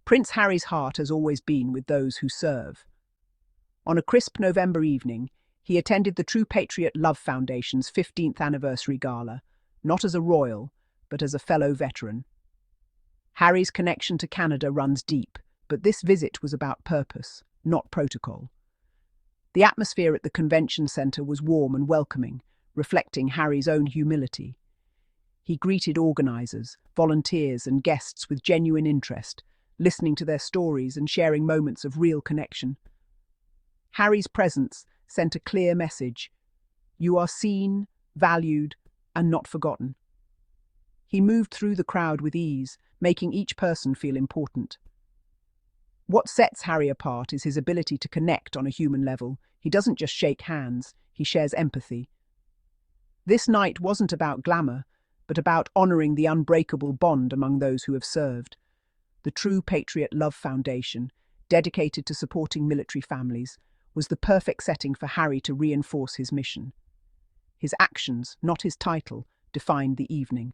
Prince Harry's heart has always been with those who serve. On a crisp November evening, he attended the True Patriot Love Foundation's 15th anniversary gala, not as a royal, but as a fellow veteran. Harry's connection to Canada runs deep, but this visit was about purpose, not protocol. The atmosphere at the convention centre was warm and welcoming, reflecting Harry's own humility. He greeted organisers, volunteers and guests with genuine interest, listening to their stories and sharing moments of real connection. Harry's presence sent a clear message: you are seen, valued, and not forgotten. He moved through the crowd with ease, making each person feel important. What sets Harry apart is his ability to connect on a human level. He doesn't just shake hands, he shares empathy. This night wasn't about glamour, but about honouring the unbreakable bond among those who have served. The True Patriot Love Foundation, dedicated to supporting military families, was the perfect setting for Harry to reinforce his mission. His actions, not his title, defined the evening.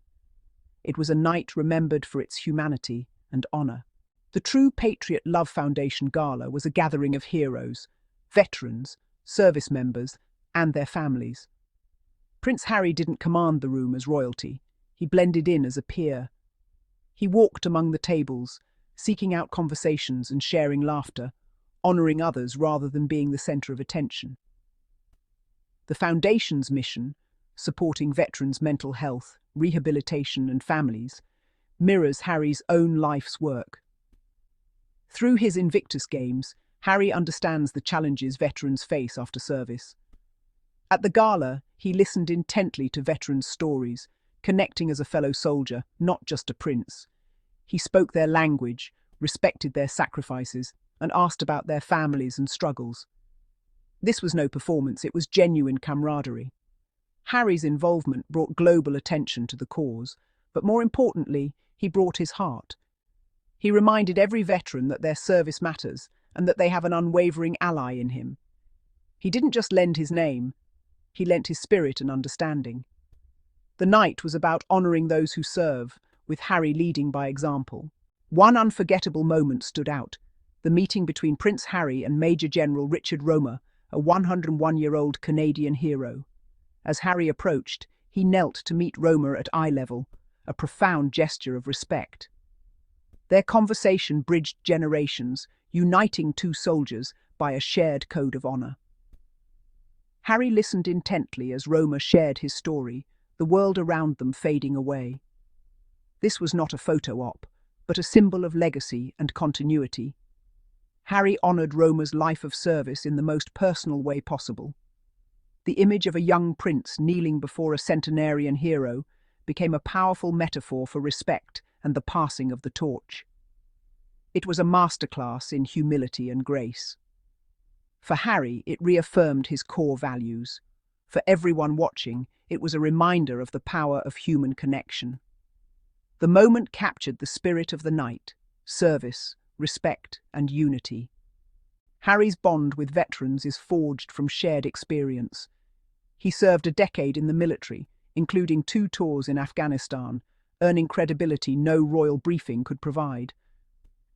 It was a night remembered for its humanity and honour. The True Patriot Love Foundation Gala was a gathering of heroes, veterans, service members, and their families. Prince Harry didn't command the room as royalty. He blended in as a peer. He walked among the tables, seeking out conversations and sharing laughter, honouring others rather than being the centre of attention. The Foundation's mission, supporting veterans' mental health, rehabilitation and families, mirrors Harry's own life's work. Through his Invictus Games, Harry understands the challenges veterans face after service. At the gala, he listened intently to veterans' stories, connecting as a fellow soldier, not just a prince. He spoke their language, respected their sacrifices, and asked about their families and struggles. This was no performance, it was genuine camaraderie. Harry's involvement brought global attention to the cause, but more importantly, he brought his heart. He reminded every veteran that their service matters and that they have an unwavering ally in him. He didn't just lend his name, he lent his spirit and understanding. The night was about honouring those who serve, with Harry leading by example. One unforgettable moment stood out: the meeting between Prince Harry and Major General Richard Romer, a 101-year-old Canadian hero. As Harry approached, he knelt to meet Romer at eye level, a profound gesture of respect. Their conversation bridged generations, uniting two soldiers by a shared code of honour. Harry listened intently as Romer shared his story, the world around them fading away. This was not a photo op, but a symbol of legacy and continuity. Harry honoured Romer's life of service in the most personal way possible. The image of a young prince kneeling before a centenarian hero became a powerful metaphor for respect and the passing of the torch. It was a masterclass in humility and grace. For Harry, it reaffirmed his core values. For everyone watching, it was a reminder of the power of human connection. The moment captured the spirit of the night: service, respect, and unity. Harry's bond with veterans is forged from shared experience. He served a decade in the military, including 2 tours in Afghanistan, earning credibility no royal briefing could provide.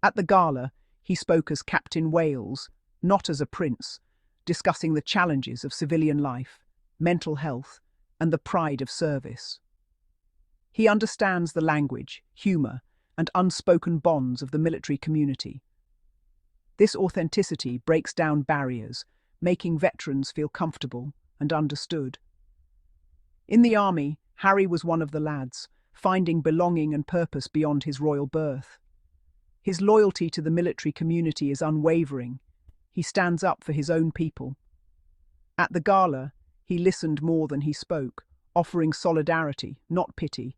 At the gala, he spoke as Captain Wales, not as a prince, discussing the challenges of civilian life, mental health, and the pride of service. He understands the language, humour, and unspoken bonds of the military community. This authenticity breaks down barriers, making veterans feel comfortable and understood. In the army, Harry was one of the lads, finding belonging and purpose beyond his royal birth. His loyalty to the military community is unwavering. He stands up for his own people. At the gala, he listened more than he spoke, offering solidarity, not pity.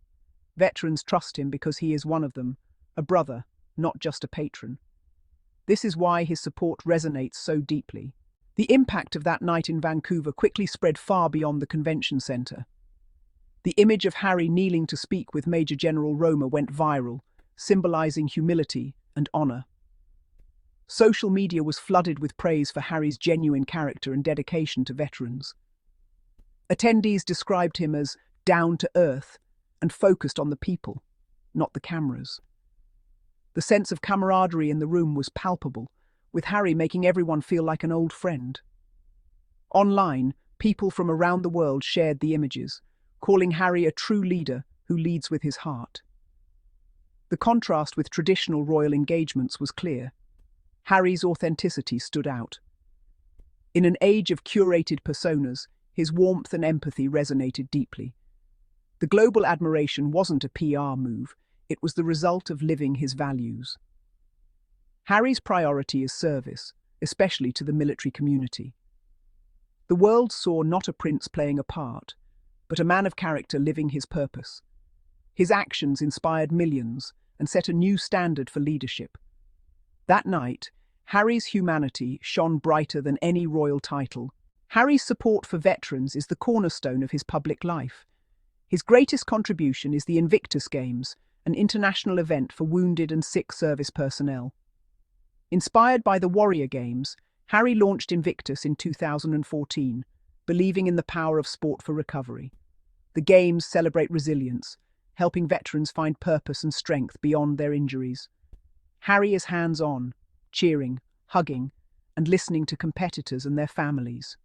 Veterans trust him because he is one of them, a brother, not just a patron. This is why his support resonates so deeply. The impact of that night in Vancouver quickly spread far beyond the convention centre. The image of Harry kneeling to speak with Major General Romer went viral, symbolising humility and honour. Social media was flooded with praise for Harry's genuine character and dedication to veterans. Attendees described him as down to earth and focused on the people, not the cameras. The sense of camaraderie in the room was palpable, with Harry making everyone feel like an old friend. Online, people from around the world shared the images, calling Harry a true leader who leads with his heart. The contrast with traditional royal engagements was clear. Harry's authenticity stood out. In an age of curated personas, his warmth and empathy resonated deeply. The global admiration wasn't a PR move, it was the result of living his values. Harry's priority is service, especially to the military community. The world saw not a prince playing a part, but a man of character living his purpose. His actions inspired millions and set a new standard for leadership. That night, Harry's humanity shone brighter than any royal title. Harry's support for veterans is the cornerstone of his public life. His greatest contribution is the Invictus Games, an international event for wounded and sick service personnel. Inspired by the Warrior Games, Harry launched Invictus in 2014, believing in the power of sport for recovery. The Games celebrate resilience, helping veterans find purpose and strength beyond their injuries. Harry is hands-on, cheering, hugging, and listening to competitors and their families.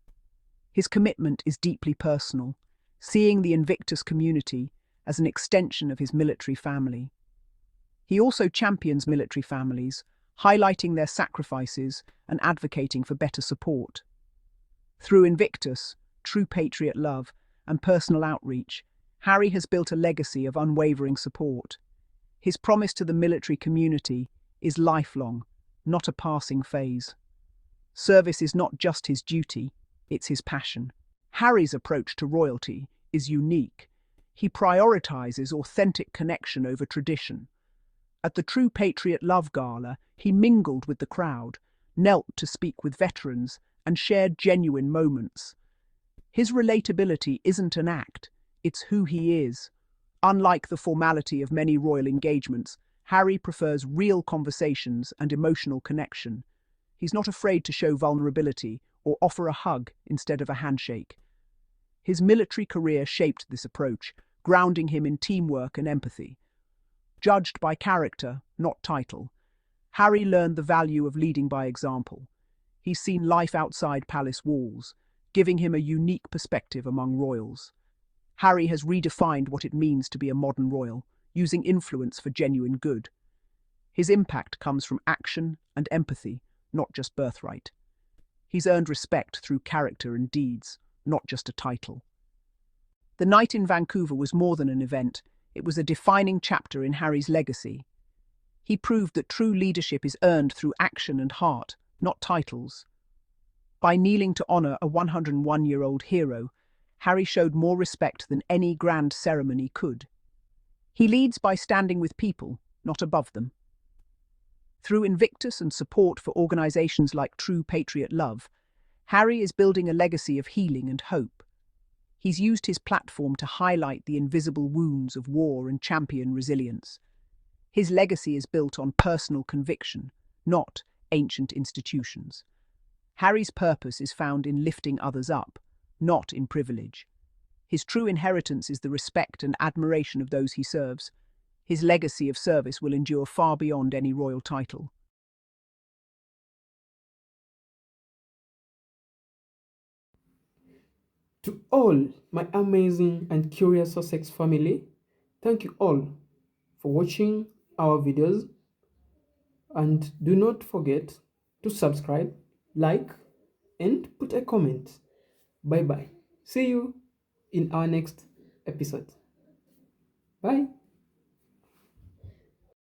His commitment is deeply personal, seeing the Invictus community as an extension of his military family. He also champions military families, highlighting their sacrifices and advocating for better support. Through Invictus, true patriot love, and personal outreach, Harry has built a legacy of unwavering support. His promise to the military community is lifelong, not a passing phase. Service is not just his duty, it's his passion. Harry's approach to royalty is unique. He prioritizes authentic connection over tradition. At the True Patriot Love Gala, he mingled with the crowd, knelt to speak with veterans, and shared genuine moments. His relatability isn't an act, it's who he is. Unlike the formality of many royal engagements, Harry prefers real conversations and emotional connection. He's not afraid to show vulnerability or offer a hug instead of a handshake. His military career shaped this approach, grounding him in teamwork and empathy. Judged by character, not title, Harry learned the value of leading by example. He's seen life outside palace walls, giving him a unique perspective among royals. Harry has redefined what it means to be a modern royal, using influence for genuine good. His impact comes from action and empathy, not just birthright. He's earned respect through character and deeds, not just a title. The night in Vancouver was more than an event, it was a defining chapter in Harry's legacy. He proved that true leadership is earned through action and heart, not titles. By kneeling to honor a 101-year-old hero, Harry showed more respect than any grand ceremony could. He leads by standing with people, not above them. Through Invictus and support for organizations like True Patriot Love, Harry is building a legacy of healing and hope. He's used his platform to highlight the invisible wounds of war and champion resilience. His legacy is built on personal conviction, not ancient institutions. Harry's purpose is found in lifting others up, not in privilege. His true inheritance is the respect and admiration of those he serves. His legacy of service will endure far beyond any royal title. To all my amazing and curious Sussex family, thank you all for watching our videos, and do not forget to subscribe, like, and put a comment. Bye bye. See you in our next episode. Bye.